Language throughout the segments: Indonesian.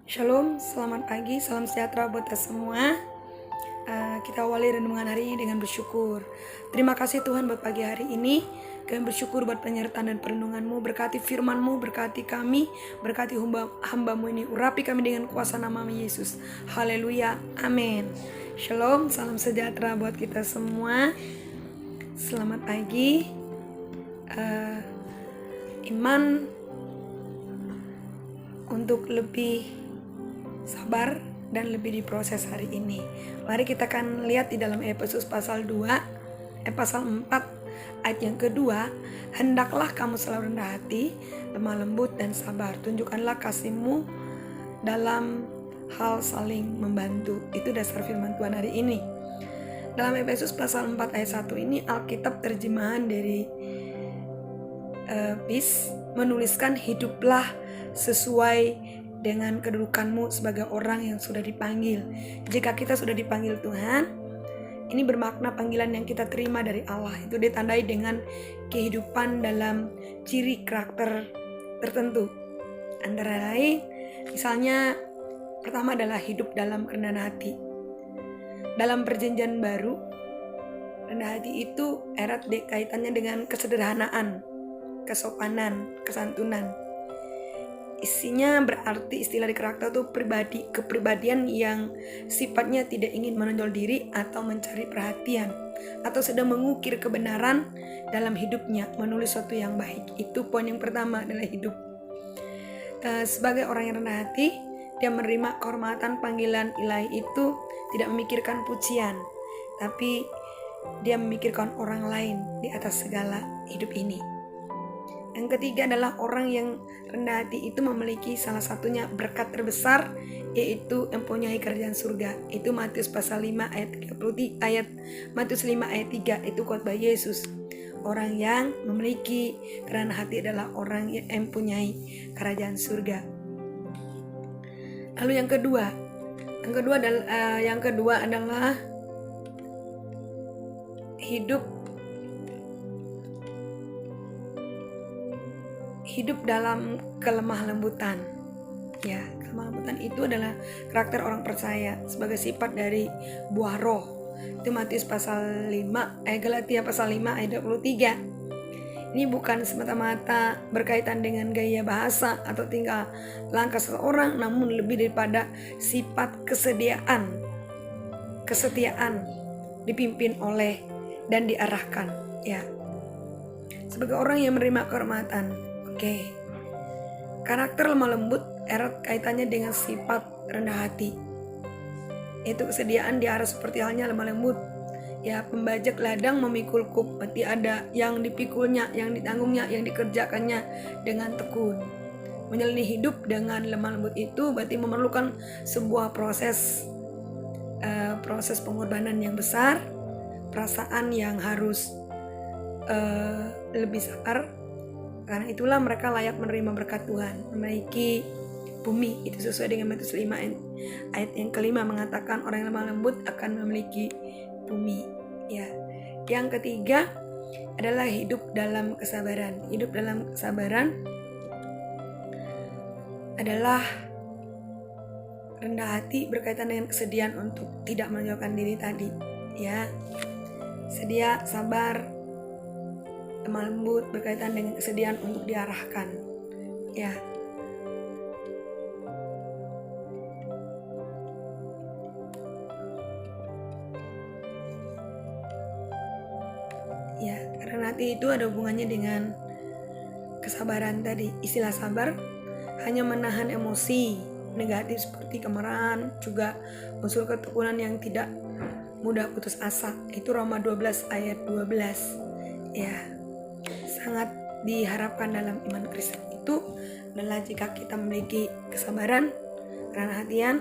Shalom, selamat pagi, salam sejahtera buat kita semua. Kita awali renungan hari ini dengan bersyukur. Terima kasih Tuhan buat pagi hari ini. Kami bersyukur buat penyertaan dan perlindungan-Mu. Berkati firman-Mu, berkati kami, berkati hamba-Mu ini. Urapi kami dengan kuasa nama Yesus. Haleluya, amin. Shalom, salam sejahtera buat kita semua. Selamat pagi. Iman untuk lebih sabar dan lebih diproses hari ini. Mari kita akan lihat di dalam Efesus pasal 4 ayat yang kedua. Hendaklah kamu selalu rendah hati, lemah lembut dan sabar. Tunjukkanlah kasih-Mu dalam hal saling membantu. Itu dasar firman Tuhan hari ini. Dalam Efesus pasal 4 ayat 1 ini Alkitab terjemahan dari PIS menuliskan hiduplah sesuai dengan kedudukanmu sebagai orang yang sudah dipanggil. Jika kita sudah dipanggil Tuhan, ini bermakna panggilan yang kita terima dari Allah. Itu ditandai dengan kehidupan dalam ciri karakter tertentu. Antara lain, misalnya pertama adalah hidup dalam kerendahan hati. Dalam perjanjian baru, rendah hati itu erat kaitannya dengan kesederhanaan, kesopanan, kesantunan. Isinya berarti istilah di karakter itu kepribadian yang sifatnya tidak ingin menonjol diri atau mencari perhatian, atau sedang mengukir kebenaran dalam hidupnya, menulis sesuatu yang baik. Itu poin yang pertama adalah hidup. Sebagai orang yang rendah hati, dia menerima kehormatan panggilan ilahi itu tidak memikirkan pujian, tapi dia memikirkan orang lain di atas segala hidup ini. Yang ketiga adalah orang yang rendah hati itu memiliki salah satunya berkat terbesar, yaitu mempunyai kerajaan surga. Itu Matius pasal 5 ayat 33, Matius 5 ayat 3, itu khotbah Yesus. Orang yang memiliki kerendahan hati adalah orang yang mempunyai kerajaan surga. Lalu yang kedua adalah hidup dalam kelemah lembutan. Ya, kelemah lembutan itu adalah karakter orang percaya sebagai sifat dari buah roh. Itu Matius pasal 5, Galatia pasal 5 ayat 23. Ini bukan semata-mata berkaitan dengan gaya bahasa atau tingkah langkah seseorang, namun lebih daripada sifat kesetiaan dipimpin oleh dan diarahkan. Ya, sebagai orang yang menerima kehormatan. Oke. Karakter lemah lembut erat kaitannya dengan sifat rendah hati. Itu kesediaan diarah seperti halnya lemah lembut. Ya, pembajak ladang memikul kuk, berarti ada yang dipikulnya, yang ditanggungnya, yang dikerjakannya dengan tekun. Menjalani hidup dengan lemah lembut itu berarti memerlukan sebuah proses pengorbanan yang besar, perasaan yang harus lebih sabar. Karena itulah mereka layak menerima berkat Tuhan, memiliki bumi. Itu sesuai dengan Matius 5 ayat yang kelima mengatakan orang yang lemah lembut akan memiliki bumi. Ya. Yang ketiga adalah hidup dalam kesabaran. Hidup dalam kesabaran adalah rendah hati berkaitan dengan kesediaan untuk tidak menonjolkan diri tadi. Ya, sedia, sabar, lemah lembut berkaitan dengan kesediaan untuk diarahkan. Ya. Ya, karena hati itu ada hubungannya dengan kesabaran tadi. Istilah sabar hanya menahan emosi negatif seperti kemarahan, juga unsur ketekunan yang tidak mudah putus asa. Itu Roma 12 ayat 12. Ya, sangat diharapkan dalam iman Kristen itu adalah jika kita memiliki kesabaran, kerendahan hatian,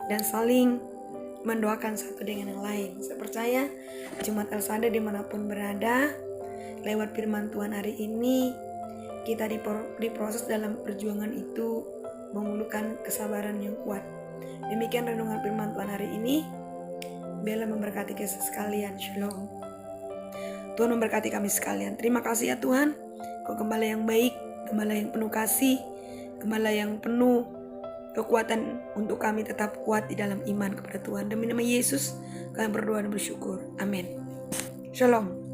dan saling mendoakan satu dengan yang lain. Saya percaya Jemaat El-Shaddai dimanapun berada, lewat firman Tuhan hari ini kita diproses dalam perjuangan itu memerlukan kesabaran yang kuat. Demikian renungan firman Tuhan hari ini. Bella memberkati kita sekalian. Shalom. Tuhan memberkati kami sekalian. Terima kasih ya Tuhan. Kau gembala yang baik, gembala yang penuh kasih, gembala yang penuh kekuatan untuk kami tetap kuat di dalam iman kepada Tuhan. Demi nama Yesus kami berdoa dan bersyukur. Amin. Shalom.